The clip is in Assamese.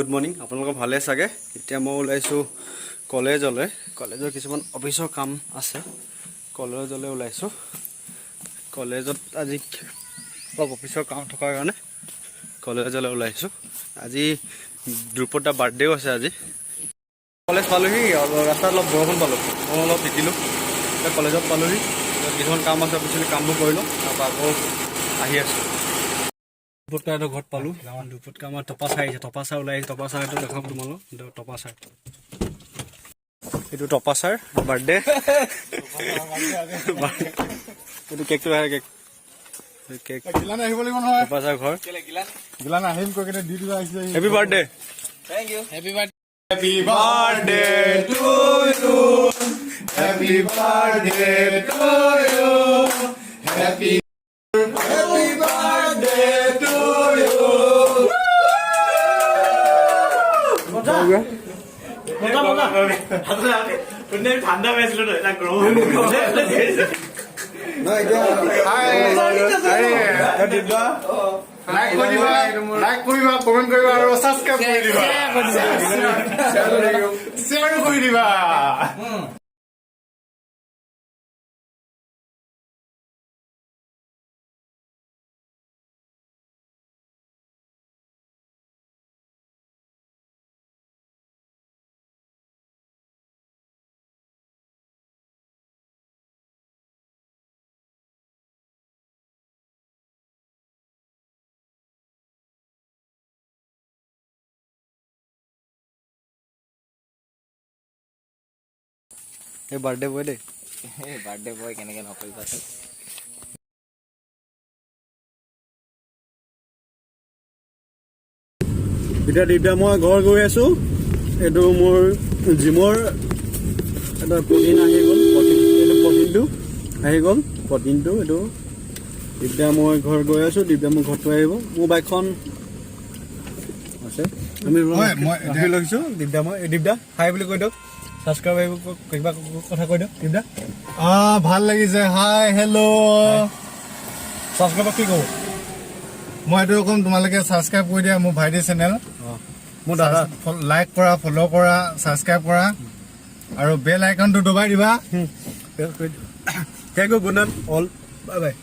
গুড মৰ্নিং আপোনালোক ভালে চাগে এতিয়া মই ওলাইছো কলেজলৈ কলেজৰ কিছুমান অফিচৰ কাম আছে কলেজলৈ ওলাইছো কলেজত আজি অফিচৰ কাম থকাৰ কাৰণে কলেজলৈ ওলাইছো আজি দ্ৰুপদা বাৰ্থডেও আছে আজি কলেজ পালোহি ৰাস্তাত অলপ বৰষুণ পালো অলপ তিতিলো কলেজত পালোহি কিছুমান কাম আছে অফিচৰ কামবোৰ কৰিলো তাৰপৰা আকৌ আহি আছো দুপটকা ঘৰত পালো দুপটকা আমাৰ টপাচাৰ আহিছে টপাচাৰ ওলাই আহিছে টপাচাৰটো দেখাম তোমালোক টপাচাৰ এইটো টপাচাৰ বাৰ্থডে এইটো কেকটো আহে কেক কেক গিলানে আহিব লাগিব নহয় টপাচাৰ ঘৰ গিলানে আহিম কৈ কেনে দি দিবা আহিছে happy birthday thank you happy birthday Happy birthday to you. Happy birthday to you. Happy birthday to you. ঠান্ডা পেয়েছিল না গরম লাইক কৰিবা কমেন্ট কৰিবা আৰু সাবস্ক্ৰাইব কৰি দিবা শেয়াৰ কৰি দিবা এই বাৰ্থডে বয় দেই বাৰ্থডে বয় কেনেকে নকৰিবাচোন এতিয়া মই ঘৰ গৈ আছো এইটো মোৰ জিমৰ এটা প্ৰটিন আহি গ'ল প্ৰটিনটো আহি গ'ল প্ৰটিনটো এইটো এতিয়া মই ঘৰ গৈ আছো দিব্যা মোৰ ঘৰটো আহিব মোৰ বাইকখন আছে আমি মই লৈছো দিব্যা হাই বুলি কৈ দিয়ক ছাবস্ক্ৰাইব কিবা কথা কৈ দিয়ক দিব্যা ভাল লাগিছে হাই হেল্ল' ছাবস্ক্ৰাইবক কি ক'ব মই এইটো কম তোমালোকে ছাবস্ক্ৰাইব কৰি দিয়া মোৰ ভাইটি চেনেল মোৰ দাদা লাইক কৰা ফ'ল' কৰা ছাবস্ক্ৰাইব কৰা আৰু বেল আইকনটো দবাই দিবা thank you good night all bye by